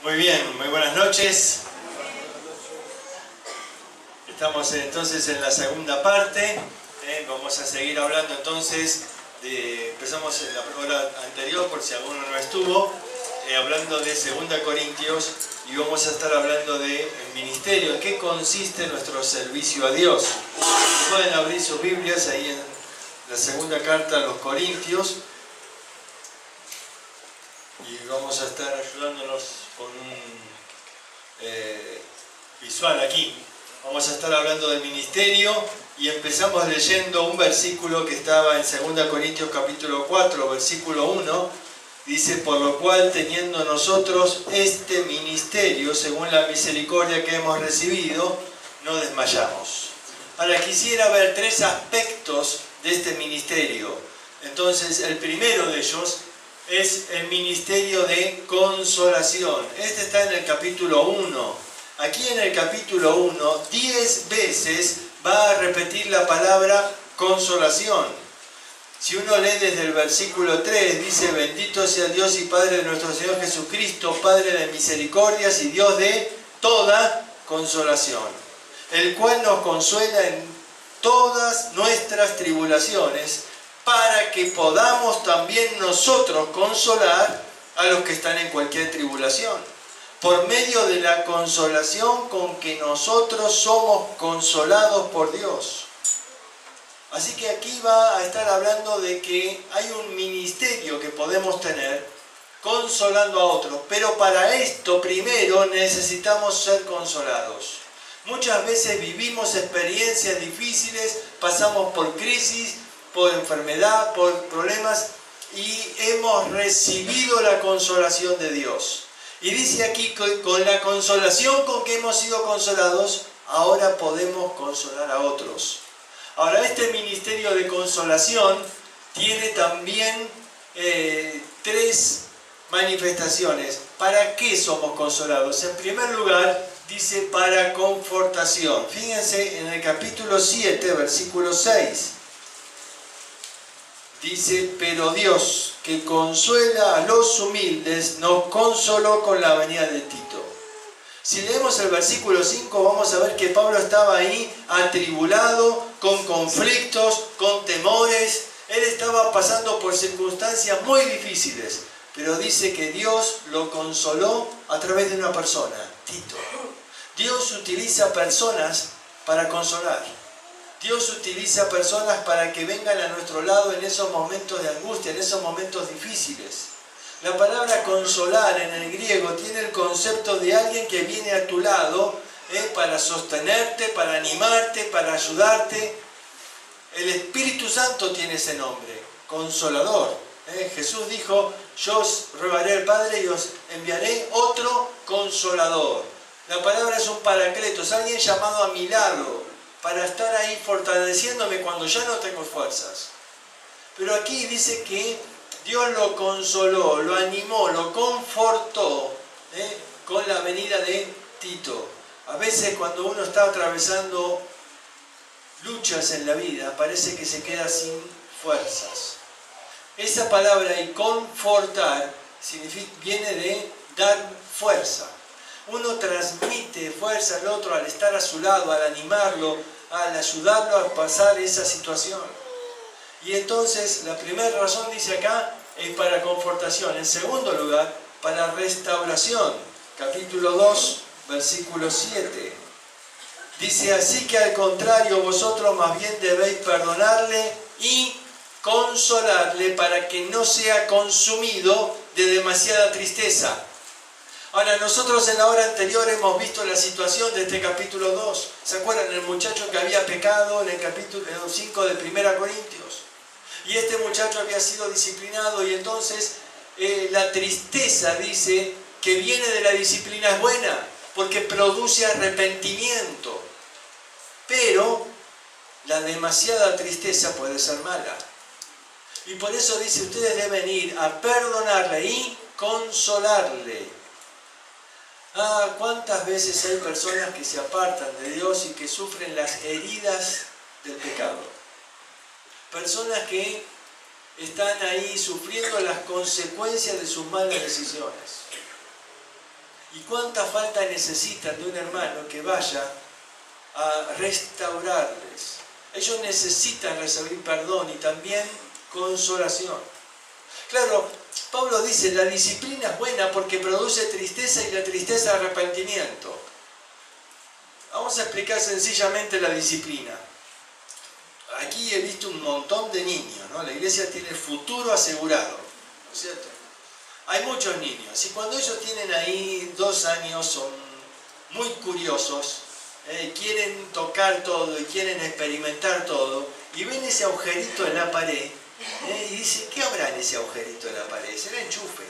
Muy bien, muy buenas noches. Estamos entonces en la segunda parte. Vamos a seguir hablando entonces empezamos en la hora anterior, por si alguno no estuvo, hablando de 2 Corintios, y vamos a estar hablando del ministerio, en qué consiste nuestro servicio a Dios. Pueden abrir sus Biblias ahí en la segunda carta a los Corintios, y vamos a estar ayudándonos con un visual aquí. Vamos a estar hablando del ministerio y empezamos leyendo un versículo que estaba en 2 Corintios capítulo 4, versículo 1. Dice: por lo cual, teniendo nosotros este ministerio, según la misericordia que hemos recibido, no desmayamos. Ahora quisiera ver 3 aspectos de este ministerio. Entonces, el primero de ellos es el ministerio de consolación. Este está en el capítulo 1. Aquí en el capítulo 1, 10 veces va a repetir la palabra consolación. Si uno lee desde el versículo 3, dice: bendito sea Dios y Padre de nuestro Señor Jesucristo, Padre de misericordias y Dios de toda consolación, el cual nos consuela en todas nuestras tribulaciones, para que podamos también nosotros consolar a los que están en cualquier tribulación, por medio de la consolación con que nosotros somos consolados por Dios. Así que aquí va a estar hablando de que hay un ministerio que podemos tener consolando a otros, pero para esto primero necesitamos ser consolados. Muchas veces vivimos experiencias difíciles, pasamos por crisis, por enfermedad, por problemas, y hemos recibido la consolación de Dios. Y dice aquí que con la consolación con que hemos sido consolados, ahora podemos consolar a otros. Ahora, este ministerio de consolación tiene también 3 manifestaciones. ¿Para qué somos consolados? En primer lugar, dice para confortación. Fíjense en el capítulo 7, versículo 6. Dice: pero Dios, que consuela a los humildes, nos consoló con la venida de Tito. Si leemos el versículo 5, vamos a ver que Pablo estaba ahí atribulado, con conflictos, con temores. Él estaba pasando por circunstancias muy difíciles, pero dice que Dios lo consoló a través de una persona, Tito. Dios utiliza personas para consolar. Dios utiliza personas para que vengan a nuestro lado en esos momentos de angustia, en esos momentos difíciles. La palabra consolar en el griego tiene el concepto de alguien que viene a tu lado para sostenerte, para animarte, para ayudarte. El Espíritu Santo tiene ese nombre, consolador. Jesús dijo: yo os rogaré al Padre y os enviaré otro consolador. La palabra es un paracletos, alguien llamado a mi lado, para estar ahí fortaleciéndome cuando ya no tengo fuerzas. Pero aquí dice que Dios lo consoló, lo animó, lo confortó con la venida de Tito. A veces cuando uno está atravesando luchas en la vida, parece que se queda sin fuerzas. Esa palabra, y confortar, viene de dar fuerza. Uno transmite fuerza al otro al estar a su lado, al animarlo, al ayudarlo a pasar esa situación. Y entonces la primera razón, dice acá, es para confortación. En segundo lugar, para restauración. Capítulo 2, versículo 7. Dice: así que al contrario, vosotros más bien debéis perdonarle y consolarle, para que no sea consumido de demasiada tristeza. Ahora, nosotros en la hora anterior hemos visto la situación de este capítulo 2. ¿Se acuerdan? El muchacho que había pecado en el capítulo 5 de 1 Corintios. Y este muchacho había sido disciplinado, y entonces la tristeza, dice, que viene de la disciplina es buena, porque produce arrepentimiento. Pero la demasiada tristeza puede ser mala. Y por eso dice: ustedes deben ir a perdonarle y consolarle. ¿Cuántas veces hay personas que se apartan de Dios y que sufren las heridas del pecado? Personas que están ahí sufriendo las consecuencias de sus malas decisiones. ¿Y cuánta falta necesitan de un hermano que vaya a restaurarles? Ellos necesitan recibir perdón y también consolación. Claro, Pablo dice, la disciplina es buena porque produce tristeza y la tristeza arrepentimiento. Vamos a explicar sencillamente la disciplina. Aquí he visto un montón de niños, ¿no? La iglesia tiene futuro asegurado, ¿no es cierto? Hay muchos niños y cuando ellos tienen ahí 2 años son muy curiosos, quieren tocar todo y quieren experimentar todo y ven ese agujerito en la pared y dicen, ¿qué habrá en ese agujerito en la pared? Será enchufe.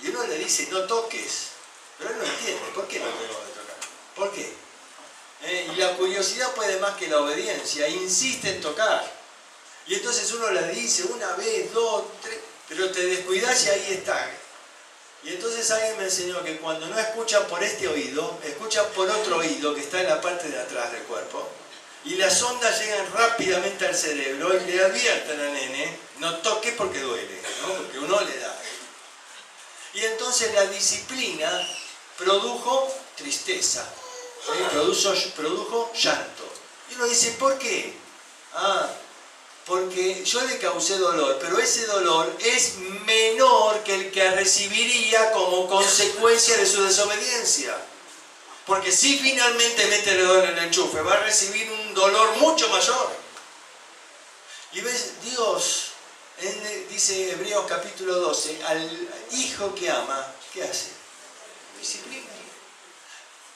Y uno le dice, no toques, pero él no entiende, ¿por qué no tengo que tocar? ¿Por qué? Y la curiosidad puede más que la obediencia, insiste en tocar. Y entonces uno le dice 1 vez, 2, 3, pero te descuidas y ahí está. Y entonces alguien me enseñó que cuando no escuchan por este oído, escuchan por otro oído que está en la parte de atrás del cuerpo. Y las ondas llegan rápidamente al cerebro y le advierten al nene, no toque porque duele, ¿no? Porque uno le da. Y entonces la disciplina produjo tristeza. Produjo llanto. Y uno dice, ¿por qué? Porque yo le causé dolor, pero ese dolor es menor que el que recibiría como consecuencia de su desobediencia. Porque si finalmente mete el dedo en el enchufe, va a recibir un dolor mucho mayor. Y ves, Dios, dice Hebreos capítulo 12, al hijo que ama, ¿qué hace? Disciplina.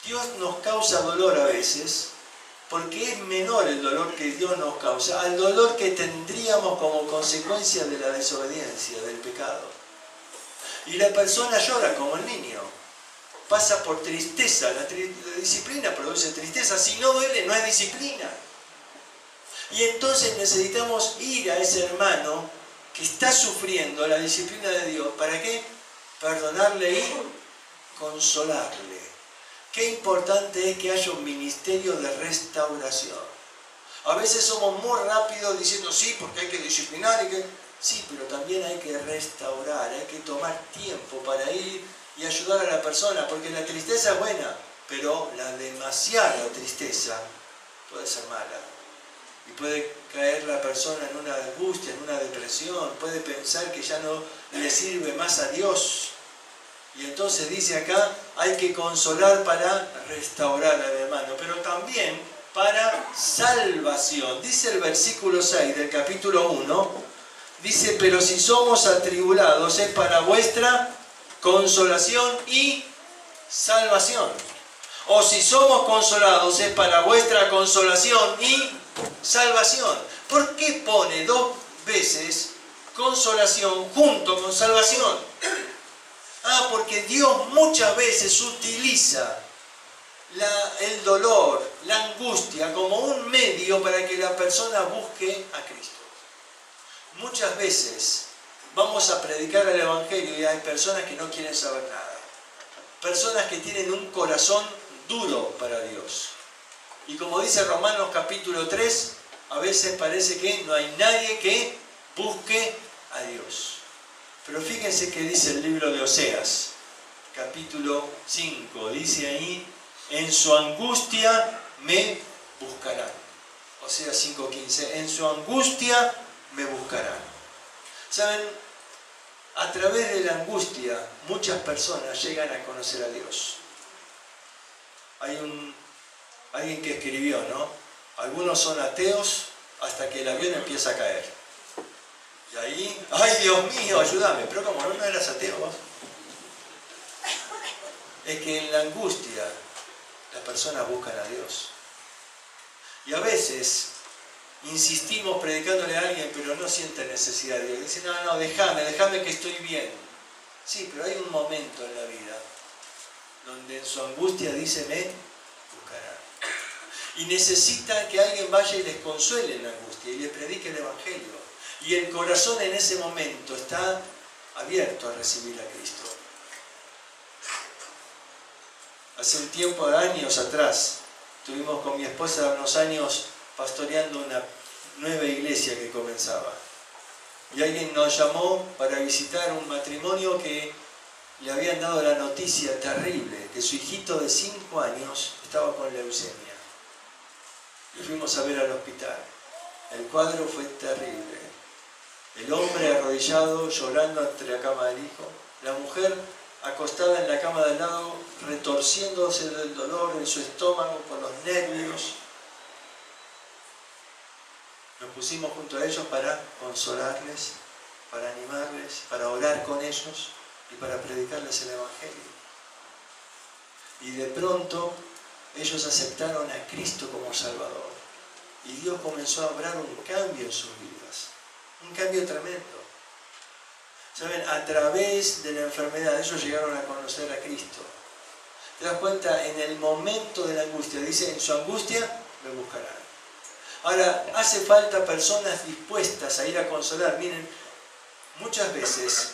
Dios nos causa dolor a veces, porque es menor el dolor que Dios nos causa al dolor que tendríamos como consecuencia de la desobediencia, del pecado. Y la persona llora como el niño, pasa por tristeza, la disciplina produce tristeza, si no duele no es disciplina. Y entonces necesitamos ir a ese hermano que está sufriendo la disciplina de Dios, ¿para qué? Perdonarle y consolarle. Qué importante es que haya un ministerio de restauración. A veces somos muy rápidos diciendo sí, porque hay que disciplinar y que... Sí, pero también hay que restaurar, hay que tomar tiempo para ir y ayudar a la persona, porque la tristeza es buena, pero la demasiada tristeza puede ser mala. Y puede caer la persona en una angustia, en una depresión, puede pensar que ya no le sirve más a Dios. Y entonces dice acá, hay que consolar para restaurar al hermano, pero también para salvación. Dice el versículo 6 del capítulo 1, dice, pero si somos atribulados es para vuestra consolación y salvación. O si somos consolados es para vuestra consolación y salvación. ¿Por qué pone 2 veces consolación junto con salvación? Porque Dios muchas veces utiliza el dolor, la angustia, como un medio para que la persona busque a Cristo. Muchas veces vamos a predicar el Evangelio y hay personas que no quieren saber nada. Personas que tienen un corazón duro para Dios. Y como dice Romanos capítulo 3, a veces parece que no hay nadie que busque a Dios. Pero fíjense que dice el libro de Oseas, capítulo 5, dice ahí, en su angustia me buscarán. Oseas 5:15, en su angustia me buscarán. ¿Saben? A través de la angustia muchas personas llegan a conocer a Dios. Hay alguien que escribió, ¿no? Algunos son ateos hasta que el avión empieza a caer. Y ahí, ¡ay Dios mío, ayúdame! Pero como no eras ateo, ¿no? Es que en la angustia las personas buscan a Dios. Y a veces insistimos predicándole a alguien, pero no sienten necesidad de Dios. Dicen, no, déjame que estoy bien. Sí, pero hay un momento en la vida donde en su angustia dice, me buscarán. Y necesitan que alguien vaya y les consuele en la angustia y les predique el Evangelio. Y el corazón en ese momento está abierto a recibir a Cristo. Hace un tiempo, años atrás, estuvimos con mi esposa unos años pastoreando una nueva iglesia que comenzaba. Y alguien nos llamó para visitar un matrimonio que le habían dado la noticia terrible que su hijito de 5 años estaba con leucemia. Le fuimos a ver al hospital. El cuadro fue terrible. El hombre arrodillado, llorando ante la cama del hijo. La mujer acostada en la cama de al lado, retorciéndose del dolor en su estómago por los nervios. Nos pusimos junto a ellos para consolarles, para animarles, para orar con ellos y para predicarles el Evangelio. Y de pronto ellos aceptaron a Cristo como Salvador. Y Dios comenzó a obrar un cambio en sus vidas. Un cambio tremendo. ¿Saben? A través de la enfermedad ellos llegaron a conocer a Cristo. ¿Te das cuenta? En el momento de la angustia, dice, en su angustia me buscarán. Ahora, hace falta personas dispuestas a ir a consolar. Miren, muchas veces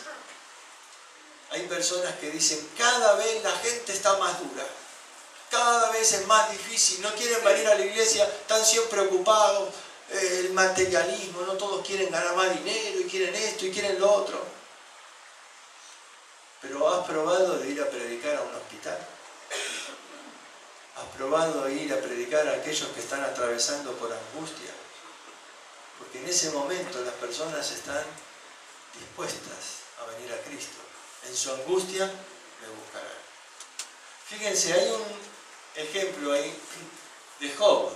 hay personas que dicen, cada vez la gente está más dura, cada vez es más difícil, no quieren venir a la iglesia, están siempre ocupados, el materialismo, no todos quieren ganar más dinero, y quieren esto, y quieren lo otro. Pero ¿has probado de ir a predicar a un hospital? ¿Has probado de ir a predicar a aquellos que están atravesando por angustia? Porque en ese momento las personas están dispuestas a venir a Cristo. En su angustia me buscarán. Fíjense, hay un ejemplo ahí de Job.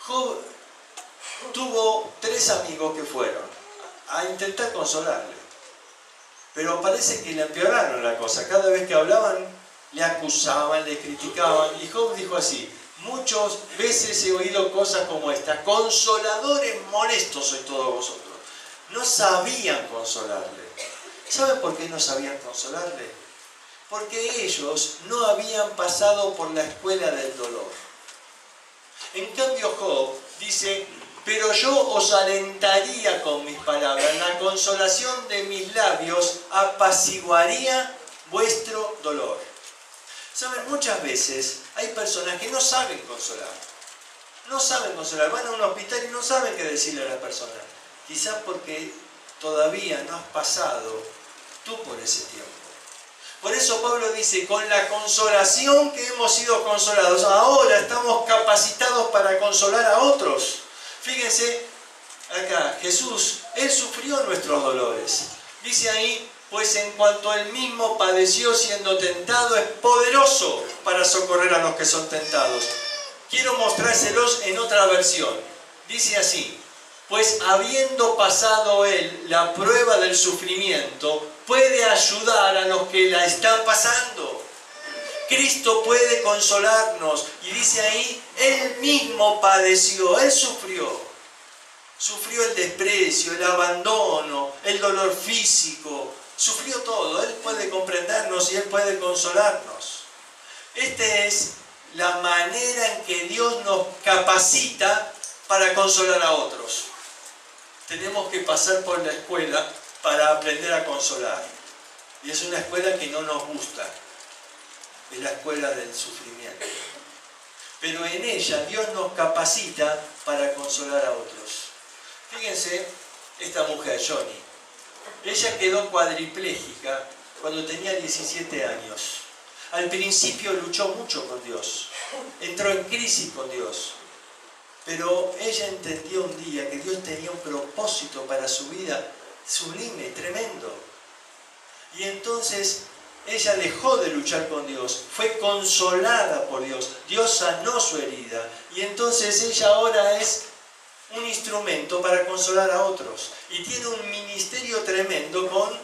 Job tuvo 3 amigos que fueron a intentar consolarle. Pero parece que le empeoraron la cosa. Cada vez que hablaban, le acusaban, le criticaban. Y Job dijo así, muchas veces he oído cosas como esta, consoladores molestos sois todos vosotros. No sabían consolarle. ¿Saben por qué no sabían consolarle? Porque ellos no habían pasado por la escuela del dolor. En cambio Job dice, pero yo os alentaría con mis palabras, la consolación de mis labios apaciguaría vuestro dolor. ¿Saben? Muchas veces hay personas que no saben consolar. No saben consolar. Van a un hospital y no saben qué decirle a la persona. Quizás porque todavía no has pasado tú por ese tiempo. Por eso Pablo dice, con la consolación que hemos sido consolados, ahora estamos capacitados para consolar a otros. Fíjense, acá, Jesús, Él sufrió nuestros dolores. Dice ahí, pues en cuanto Él mismo padeció siendo tentado, es poderoso para socorrer a los que son tentados. Quiero mostrárselos en otra versión. Dice así, pues habiendo pasado Él la prueba del sufrimiento, puede ayudar a los que la están pasando. Cristo puede consolarnos. Y dice ahí, Él mismo padeció, Él sufrió. Sufrió el desprecio, el abandono, el dolor físico. Sufrió todo. Él puede comprendernos y Él puede consolarnos. Esta es la manera en que Dios nos capacita para consolar a otros. Tenemos que pasar por la escuela para aprender a consolar. Y es una escuela que no nos gusta. Es la escuela del sufrimiento. Pero en ella Dios nos capacita para consolar a otros. Fíjense, esta mujer, Johnny, ella quedó cuadripléjica cuando tenía 17 años. Al principio luchó mucho con Dios. Entró en crisis con Dios. Pero ella entendió un día que Dios tenía un propósito para su vida sublime, tremendo. Y entonces ella dejó de luchar con Dios, fue consolada por Dios. Dios sanó su herida. Y entonces ella ahora es un instrumento para consolar a otros. Y tiene un ministerio tremendo con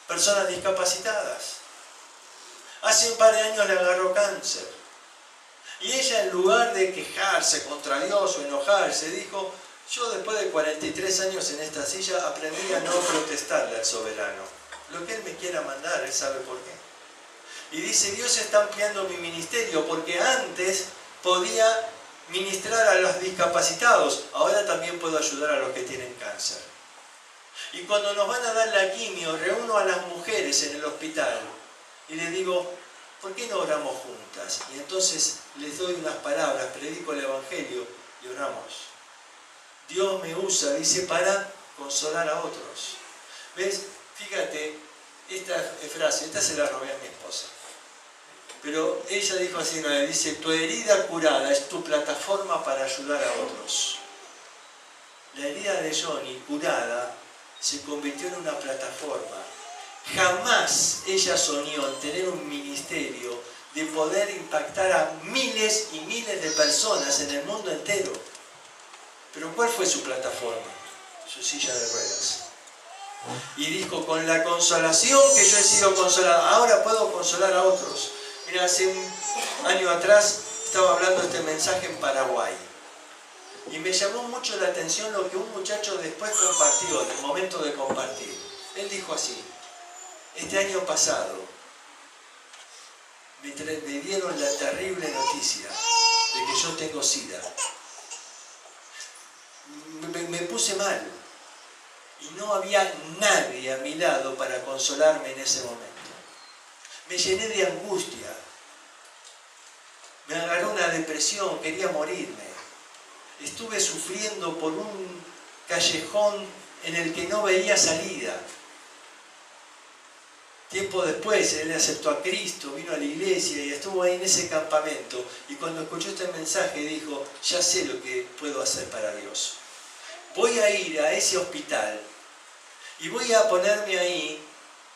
personas discapacitadas. Hace un par de años le agarró cáncer. Y ella, en lugar de quejarse contra Dios o enojarse, dijo, yo después de 43 años en esta silla aprendí a no protestarle al soberano. Lo que Él me quiera mandar, Él sabe por qué. Y dice, Dios está ampliando mi ministerio, porque antes podía ministrar a los discapacitados, ahora también puedo ayudar a los que tienen cáncer. Y cuando nos van a dar la quimio, reúno a las mujeres en el hospital y les digo, ¿por qué no oramos juntas? Y entonces les doy unas palabras, predico el Evangelio y oramos. Dios me usa, dice, para consolar a otros. ¿Ves? Fíjate, esta frase, esta se la robé a mi esposa. Pero ella dijo así una vez, dice, tu herida curada es tu plataforma para ayudar a otros. La herida de Johnny curada se convirtió en una plataforma. Jamás ella soñó en tener un ministerio de poder impactar a miles y miles de personas en el mundo entero. Pero ¿cuál fue su plataforma? Su silla de ruedas. Y dijo, con la consolación que yo he sido consolado, ahora puedo consolar a otros. Mira, hace un año atrás estaba hablando este mensaje en Paraguay. Y me llamó mucho la atención lo que un muchacho después compartió, en el momento de compartir. Él dijo así, este año pasado me dieron la terrible noticia de que yo tengo SIDA. Me puse mal y no había nadie a mi lado para consolarme en ese momento. Me llené de angustia, me agarró una depresión, quería morirme. Estuve sufriendo por un callejón en el que no veía salida. Tiempo después él aceptó a Cristo, vino a la iglesia y estuvo ahí en ese campamento. Y cuando escuchó este mensaje dijo, ya sé lo que puedo hacer para Dios. Voy a ir a ese hospital y voy a ponerme ahí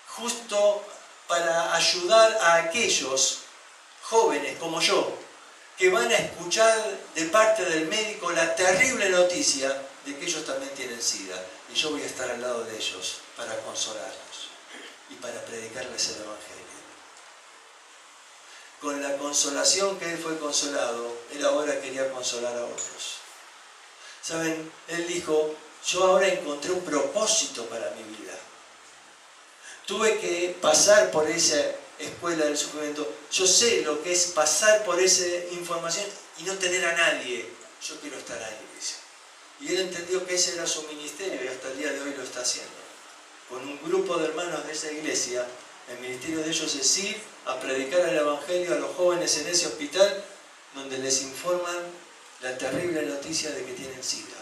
justo para ayudar a aquellos jóvenes como yo, que van a escuchar de parte del médico la terrible noticia de que ellos también tienen SIDA. Y yo voy a estar al lado de ellos para consolarlos y para predicarles el Evangelio. Con la consolación que él fue consolado, él ahora quería consolar a otros. ¿Saben? Él dijo, yo ahora encontré un propósito para mi vida. Tuve que pasar por esa escuela del sufrimiento. Yo sé lo que es pasar por esa información y no tener a nadie. Yo quiero estar ahí, dice. Y él entendió que ese era su ministerio y hasta el día de hoy lo está haciendo. Con un grupo de hermanos de esa iglesia, el ministerio de ellos es ir a predicar el Evangelio a los jóvenes en ese hospital, donde les informan la terrible noticia de que tienen SIDA.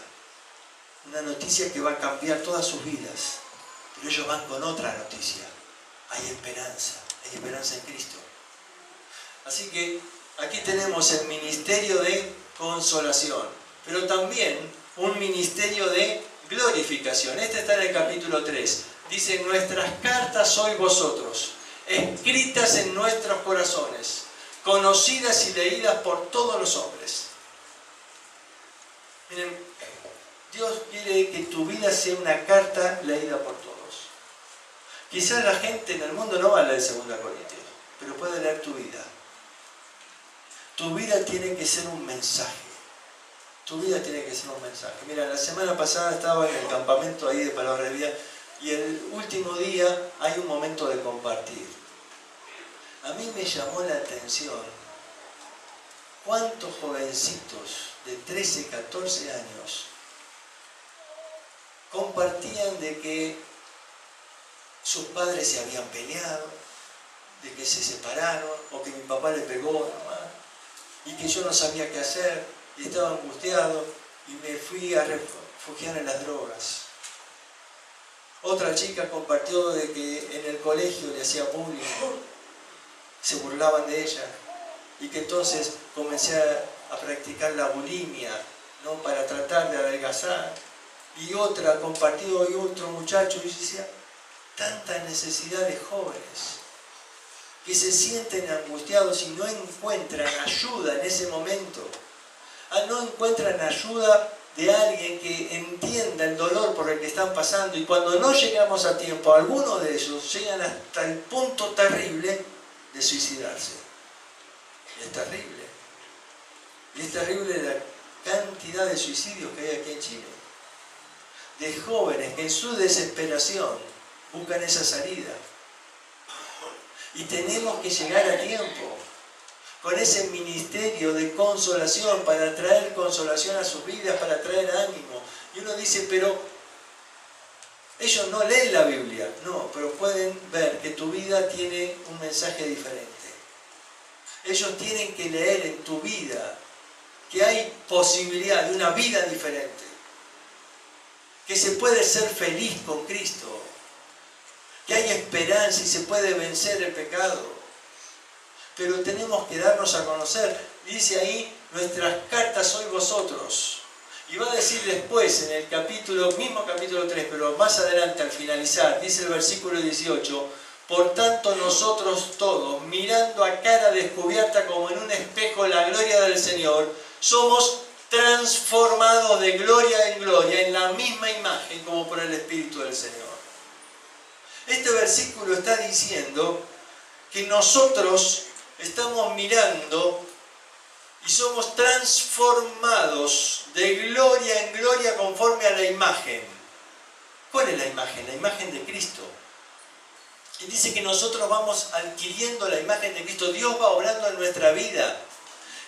Una noticia que va a cambiar todas sus vidas. Pero ellos van con otra noticia. Hay esperanza en Cristo. Así que aquí tenemos el ministerio de consolación, pero también un ministerio de glorificación. Este está en el capítulo 3. Dice, nuestras cartas sois vosotros, escritas en nuestros corazones, conocidas y leídas por todos los hombres. Miren, Dios quiere que tu vida sea una carta leída por todos. Quizás la gente en el mundo no va a leer 2 Corintios, pero puede leer tu vida. Tu vida tiene que ser un mensaje. Tu vida tiene que ser un mensaje. Mira, la semana pasada estaba en el campamento ahí de Palabra de Vida y el último día hay un momento de compartir. A mí me llamó la atención cuántos jovencitos de 13, 14 años compartían de que sus padres se habían peleado, de que se separaron, o que mi papá le pegó a mamá, y que yo no sabía qué hacer, y estaba angustiado, y me fui a refugiar en las drogas. Otra chica compartió de que en el colegio le hacía bullying, se burlaban de ella, y que entonces comencé a practicar la bulimia, ¿no? Para tratar de adelgazar. Y otra compartió, y otro muchacho, y decía, tanta necesidad de jóvenes que se sienten angustiados y no encuentran ayuda en ese momento. No encuentran ayuda de alguien que entienda el dolor por el que están pasando. Y cuando no llegamos a tiempo, algunos de ellos llegan hasta el punto terrible de suicidarse. Y es terrible. Y es terrible la cantidad de suicidios que hay aquí en Chile. De jóvenes que en su desesperación buscan esa salida. Y tenemos que llegar a tiempo con ese ministerio de consolación para traer consolación a sus vidas, para traer ánimo. Y uno dice, pero ellos no leen la Biblia. No, pero pueden ver que tu vida tiene un mensaje diferente. Ellos tienen que leer en tu vida que hay posibilidad de una vida diferente. Que se puede ser feliz con Cristo. que hay esperanza y se puede vencer el pecado. Pero tenemos que darnos a conocer. Dice ahí, nuestras cartas sois vosotros. Y va a decir después, en el mismo capítulo 3, pero más adelante al finalizar, dice el versículo 18, por tanto nosotros todos, mirando a cara descubierta como en un espejo la gloria del Señor, somos transformados de gloria en gloria en la misma imagen como por el Espíritu del Señor. Este versículo está diciendo que nosotros estamos mirando y somos transformados de gloria en gloria conforme a la imagen. ¿Cuál es la imagen? La imagen de Cristo. Y dice que nosotros vamos adquiriendo la imagen de Cristo. Dios va obrando en nuestra vida.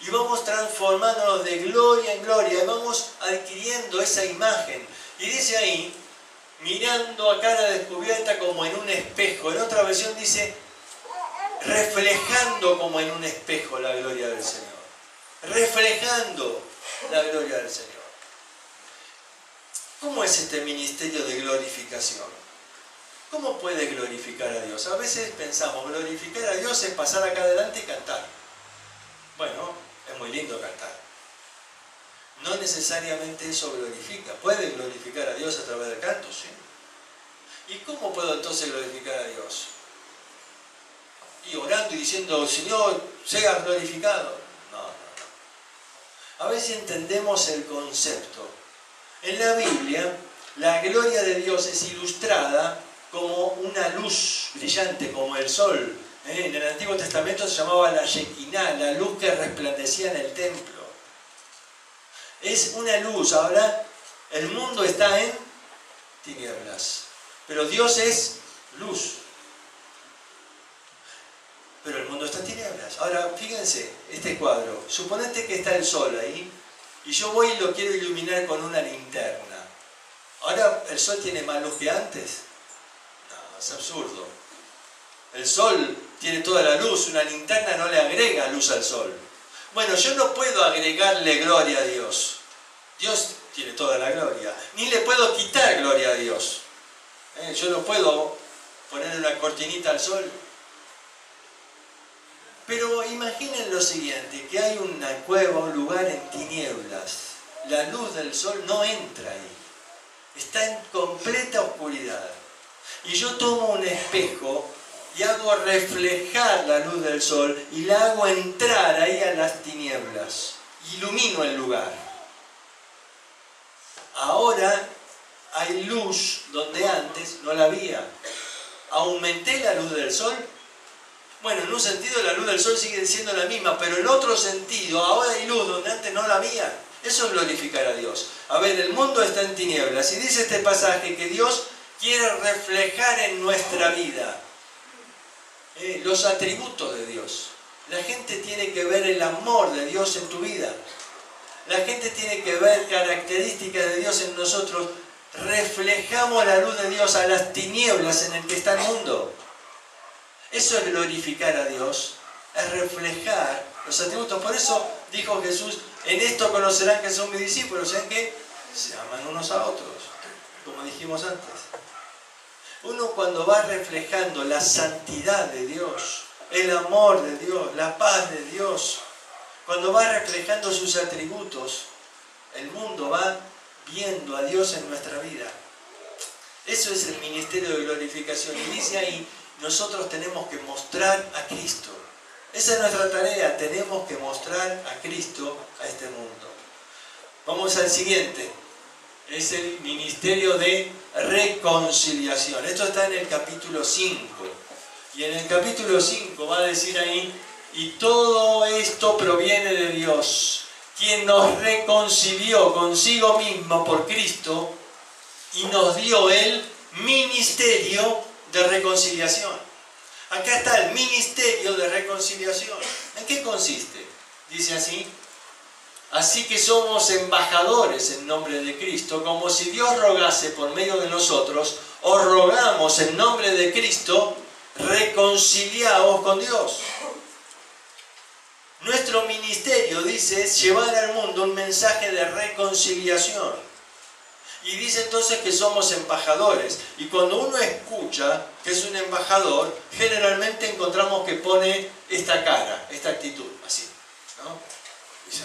Y vamos transformándonos de gloria en gloria. Y vamos adquiriendo esa imagen. Y dice ahí, mirando a cara descubierta como en un espejo. En otra versión dice, reflejando como en un espejo la gloria del Señor. Reflejando la gloria del Señor. ¿Cómo es este ministerio de glorificación? ¿Cómo puede glorificar a Dios? A veces pensamos, glorificar a Dios es pasar acá adelante y cantar. Bueno, es muy lindo cantar. No necesariamente eso glorifica. Puede glorificar a Dios a través del canto, sí. ¿Y cómo puedo entonces glorificar a Dios? Y orando y diciendo, Señor, seas glorificado. A ver si entendemos el concepto. En la Biblia, la gloria de Dios es ilustrada como una luz brillante, como el sol. En el Antiguo Testamento se llamaba la Shekinah, la luz que resplandecía en el templo. Es una luz. Ahora, el mundo está en tinieblas, pero Dios es luz. Pero el mundo está en tinieblas. Ahora, fíjense, este cuadro. Suponete que está el sol ahí, y yo voy y lo quiero iluminar con una linterna. Ahora, ¿el sol tiene más luz que antes? No, es absurdo. El sol tiene toda la luz, una linterna no le agrega luz al sol. Bueno, yo no puedo agregarle gloria a Dios. Dios tiene toda la gloria. Ni le puedo quitar gloria a Dios. Yo no puedo ponerle una cortinita al sol. Pero imaginen lo siguiente, que hay una cueva, un lugar en tinieblas. La luz del sol no entra ahí. Está en completa oscuridad. Y yo tomo un espejo y hago reflejar la luz del sol y la hago entrar ahí a las tinieblas. Ilumino el lugar. Ahora hay luz donde antes no la había. ¿Aumenté la luz del sol? Bueno, en un sentido la luz del sol sigue siendo la misma, pero en otro sentido, ahora hay luz donde antes no la había. Eso es glorificar a Dios. A ver, el mundo está en tinieblas y dice este pasaje que Dios quiere reflejar en nuestra vida los atributos de Dios. La gente tiene que ver el amor de Dios en tu vida. La gente tiene que ver características de Dios en nosotros. Reflejamos la luz de Dios a las tinieblas en el que está el mundo. Eso es glorificar a Dios, es reflejar los atributos. Por eso dijo Jesús, en esto conocerán que son mis discípulos, en que se aman unos a otros, como dijimos antes. Uno cuando va reflejando la santidad de Dios, el amor de Dios, la paz de Dios, cuando va reflejando sus atributos, el mundo va viendo a Dios en nuestra vida. Eso es el ministerio de glorificación. Y dice ahí, nosotros tenemos que mostrar a Cristo. Esa es nuestra tarea, tenemos que mostrar a Cristo a este mundo. Vamos al siguiente. Es el ministerio de reconciliación. Esto está en el capítulo 5. Y en el capítulo 5 va a decir ahí, y todo esto proviene de Dios, quien nos reconcilió consigo mismo por Cristo y nos dio el ministerio de reconciliación. Acá está el ministerio de reconciliación. ¿En qué consiste? Dice así, así que somos embajadores en nombre de Cristo, como si Dios rogase por medio de nosotros, os rogamos en nombre de Cristo, reconciliaos con Dios. Nuestro ministerio, dice, es llevar al mundo un mensaje de reconciliación. Y dice entonces que somos embajadores. Y cuando uno escucha que es un embajador, generalmente encontramos que pone esta cara, esta actitud, así, ¿no? Dice,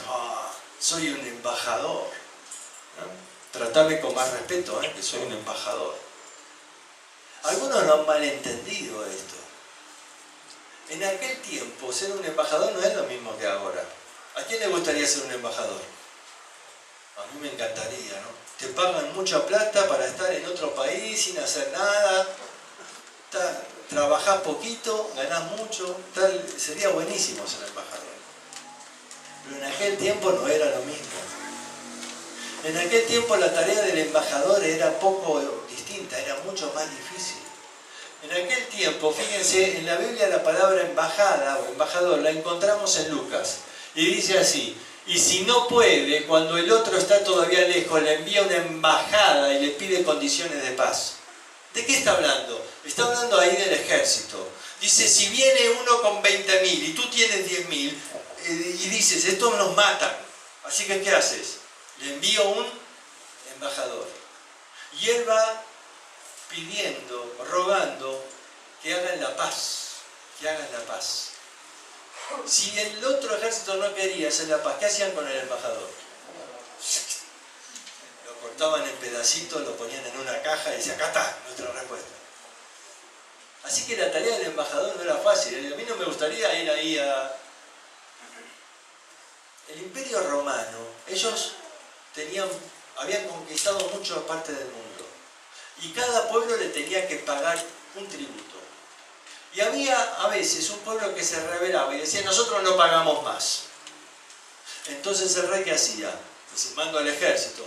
soy un embajador, ¿no? Tratame con más respeto, que soy un embajador. Algunos no han malentendido esto. En aquel tiempo, ser un embajador no es lo mismo que ahora. ¿A quién le gustaría ser un embajador? A mí me encantaría, ¿no? Te pagan mucha plata para estar en otro país sin hacer nada, trabajás poquito, ganás mucho, sería buenísimo ser embajador. Pero en aquel tiempo no era lo mismo. En aquel tiempo la tarea del embajador era poco distinta, era mucho más difícil. En aquel tiempo, fíjense, en la Biblia la palabra embajada o embajador la encontramos en Lucas. Y dice así, y si no puede, cuando el otro está todavía lejos, le envía una embajada y le pide condiciones de paz. ¿De qué está hablando? Está hablando ahí del ejército. Dice, si viene uno con 20.000 y tú tienes 10.000, y dices, estos nos matan, así que ¿qué haces? Le envío un embajador. Y él va pidiendo, rogando que hagan la paz, que hagan la paz. Si el otro ejército no quería hacer la paz, ¿qué hacían con el embajador? Lo cortaban en pedacitos, lo ponían en una caja y decían, acá está nuestra respuesta. Así que la tarea del embajador no era fácil. A mí no me gustaría ir ahí a... El Imperio Romano, ellos habían conquistado muchas partes del mundo. Y cada pueblo le tenía que pagar un tributo. Y había a veces un pueblo que se rebelaba y decía, nosotros no pagamos más. Entonces el rey, ¿qué hacía? Dice, mando al ejército.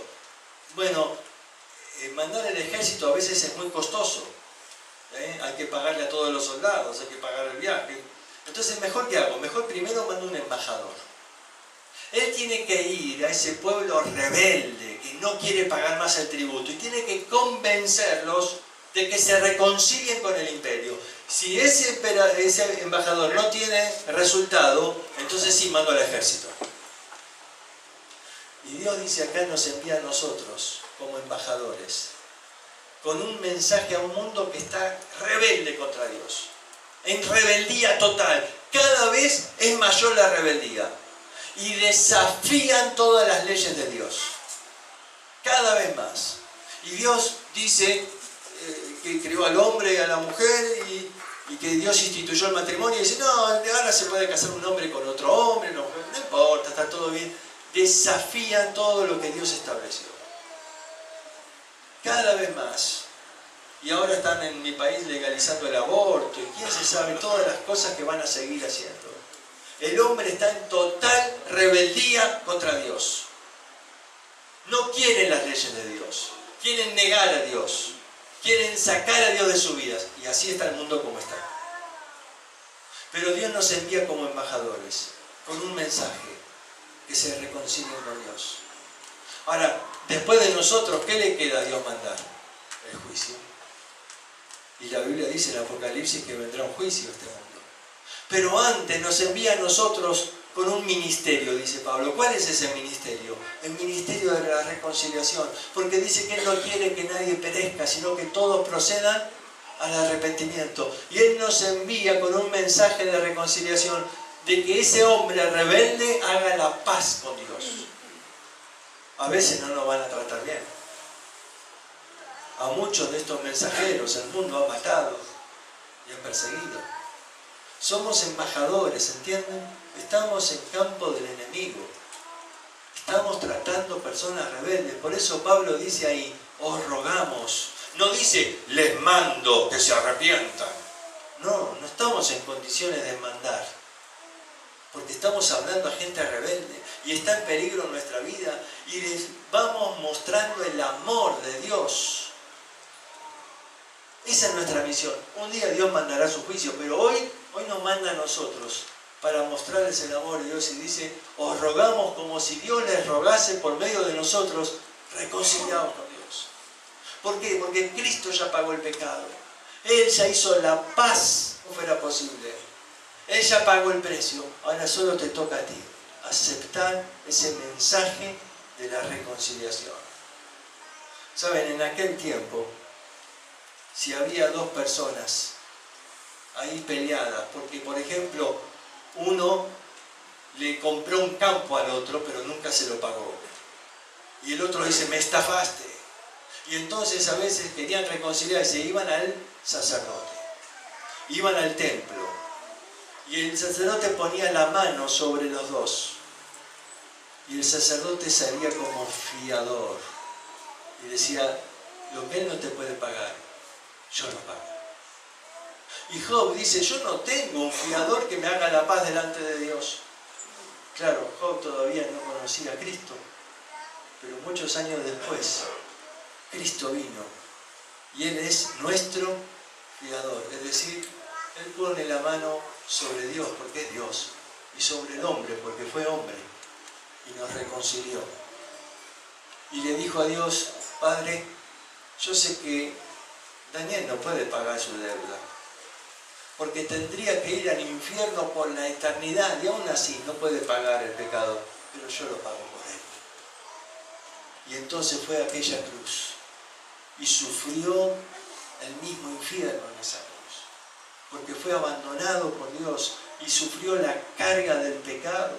Bueno, mandar el ejército a veces es muy costoso. Hay que pagarle a todos los soldados, hay que pagar el viaje. Entonces, ¿mejor qué hago? Mejor primero mando un embajador. Él tiene que ir a ese pueblo rebelde que no quiere pagar más el tributo y tiene que convencerlos de que se reconcilien con el imperio. Si ese embajador no tiene resultado, entonces sí mando al ejército. Y Dios dice acá, nos envía a nosotros como embajadores con un mensaje a un mundo que está rebelde contra Dios, en rebeldía total. Cada vez es mayor la rebeldía y desafían todas las leyes de Dios, cada vez más. Y Dios dice que creó al hombre y a la mujer y que Dios instituyó el matrimonio y dice, no, ahora se puede casar un hombre con otro hombre, no importa, está todo bien. Desafían todo lo que Dios estableció. Cada vez más. Y ahora están en mi país legalizando el aborto y quién se sabe todas las cosas que van a seguir haciendo. El hombre está en total rebeldía contra Dios. No quieren las leyes de Dios. Quieren negar a Dios. Quieren sacar a Dios de sus vidas. Y así está el mundo como está. Pero Dios nos envía como embajadores con un mensaje, que se reconcilien con Dios. Ahora, después de nosotros, ¿qué le queda a Dios mandar? El juicio. Y la Biblia dice en Apocalipsis que vendrá un juicio a este mundo. Pero antes nos envía a nosotros con un ministerio, dice Pablo. ¿Cuál es ese ministerio? El ministerio de la reconciliación. Porque dice que Él no quiere que nadie perezca, sino que todos procedan al arrepentimiento. Y Él nos envía con un mensaje de reconciliación, de que ese hombre rebelde haga la paz con Dios. A veces no nos van a tratar bien. A muchos de estos mensajeros el mundo ha matado y ha perseguido. Somos embajadores, ¿entienden? Estamos en campo del enemigo. Estamos tratando personas rebeldes. Por eso Pablo dice ahí, os rogamos. No dice, les mando que se arrepientan. No, no estamos en condiciones de mandar. Porque estamos hablando a gente rebelde y está en peligro nuestra vida y les vamos mostrando el amor de Dios. Esa es nuestra misión. Un día Dios mandará su juicio, pero hoy nos manda a nosotros para mostrarles el amor de Dios y dice, os rogamos como si Dios les rogase por medio de nosotros, reconciliados con Dios. ¿Por qué? Porque Cristo ya pagó el pecado. Él ya hizo la paz, no fuera posible. Él ya pagó el precio. Ahora solo te toca a ti aceptar ese mensaje de la reconciliación. Saben, en aquel tiempo, si había dos personas ahí peleadas, porque por ejemplo, uno le compró un campo al otro, pero nunca se lo pagó. Y el otro dice, me estafaste. Y entonces a veces querían reconciliarse, iban al sacerdote, iban al templo. Y el sacerdote ponía la mano sobre los dos. Y el sacerdote salía como fiador. Y decía, lo que él no te puede pagar, yo lo pago. Y Job dice, yo no tengo un fiador que me haga la paz delante de Dios. Claro, Job todavía no conocía a Cristo, pero muchos años después, Cristo vino y Él es nuestro fiador. Es decir, Él pone la mano sobre Dios porque es Dios y sobre el hombre porque fue hombre y nos reconcilió. Y le dijo a Dios, Padre, yo sé que Daniel no puede pagar su deuda, porque tendría que ir al infierno por la eternidad y aún así no puede pagar el pecado, pero yo lo pago por él. Y entonces fue a aquella cruz y sufrió el mismo infierno en esa cruz, porque fue abandonado por Dios y sufrió la carga del pecado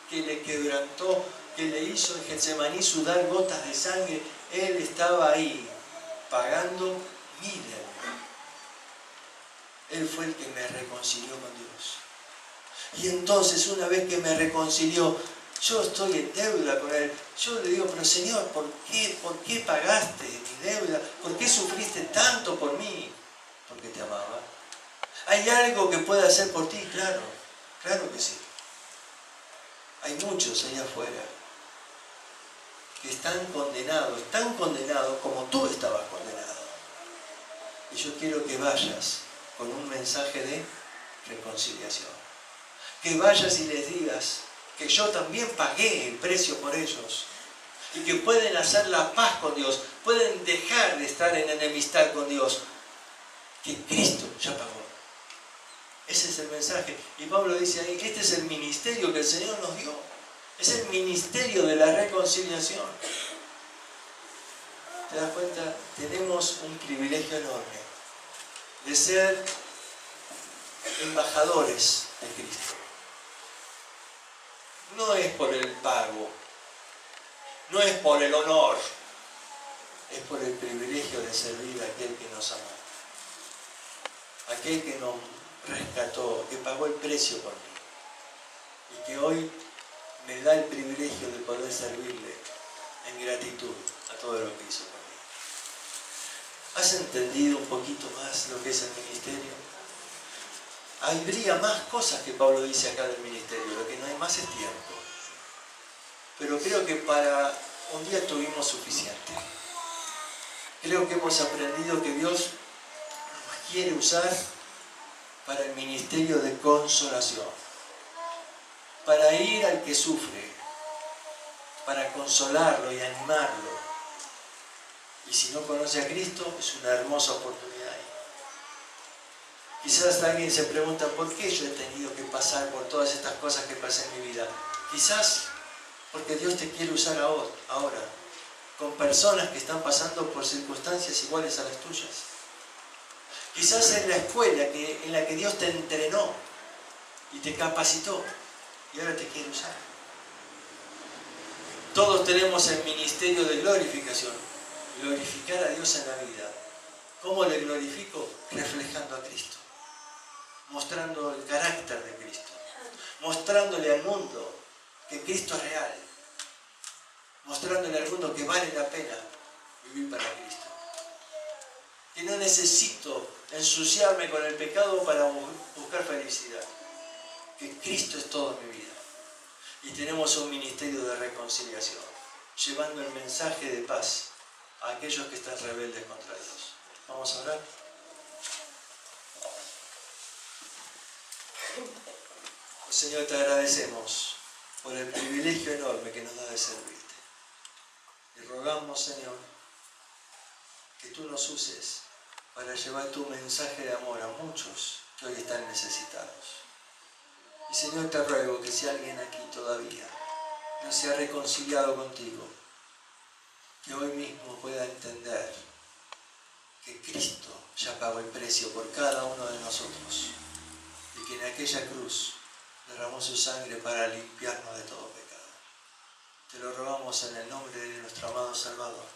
que le quebrantó, que le hizo en Getsemaní sudar gotas de sangre. Él estaba ahí pagando mi deuda. Él fue el que me reconcilió con Dios. Y entonces, una vez que me reconcilió, yo estoy en deuda con Él. Yo le digo, pero Señor, ¿por qué pagaste mi deuda? ¿Por qué sufriste tanto por mí? Porque te amaba. ¿Hay algo que pueda hacer por ti? Claro, claro que sí. Hay muchos allá afuera que están condenados, tan condenados como tú estabas condenado. Y yo quiero que vayas con un mensaje de reconciliación. Que vayas y les digas que yo también pagué el precio por ellos y que pueden hacer la paz con Dios, pueden dejar de estar en enemistad con Dios, que Cristo ya pagó. Ese es el mensaje. Y Pablo dice ahí, este es el ministerio que el Señor nos dio. Es el ministerio de la reconciliación. ¿Te das cuenta? Tenemos un privilegio enorme de ser embajadores de Cristo. No es por el pago, no es por el honor, es por el privilegio de servir a aquel que nos amó, aquel que nos rescató, que pagó el precio por mí y que hoy me da el privilegio de poder servirle en gratitud a todo lo que hizo por mí. ¿Has entendido un poquito más lo que es el ministerio? Habría más cosas que Pablo dice acá del ministerio, lo que no hay más es tiempo. Pero creo que para un día tuvimos suficiente. Creo que hemos aprendido que Dios nos quiere usar para el ministerio de consolación, para ir al que sufre, para consolarlo y animarlo. Y si no conoce a Cristo, es una hermosa oportunidad. Quizás alguien se pregunta, ¿por qué yo he tenido que pasar por todas estas cosas que pasé en mi vida? Quizás porque Dios te quiere usar ahora, con personas que están pasando por circunstancias iguales a las tuyas. Quizás en la escuela en la que Dios te entrenó y te capacitó y ahora te quiere usar. Todos tenemos el ministerio de glorificación, glorificar a Dios en la vida. ¿Cómo le glorifico? Reflejando a Cristo, mostrando el carácter de Cristo, mostrándole al mundo que Cristo es real, mostrándole al mundo que vale la pena vivir para Cristo, que no necesito ensuciarme con el pecado para buscar felicidad, que Cristo es todo en mi vida. Y tenemos un ministerio de reconciliación, llevando el mensaje de paz a aquellos que están rebeldes contra Dios. Vamos a orar. Señor, te agradecemos por el privilegio enorme que nos da de servirte. Y rogamos, Señor, que tú nos uses para llevar tu mensaje de amor a muchos que hoy están necesitados. Y Señor, te ruego que si alguien aquí todavía no se ha reconciliado contigo, que hoy mismo pueda entender que Cristo ya pagó el precio por cada uno de nosotros y que en aquella cruz derramó su sangre para limpiarnos de todo pecado. Te lo rogamos en el nombre de nuestro amado Salvador.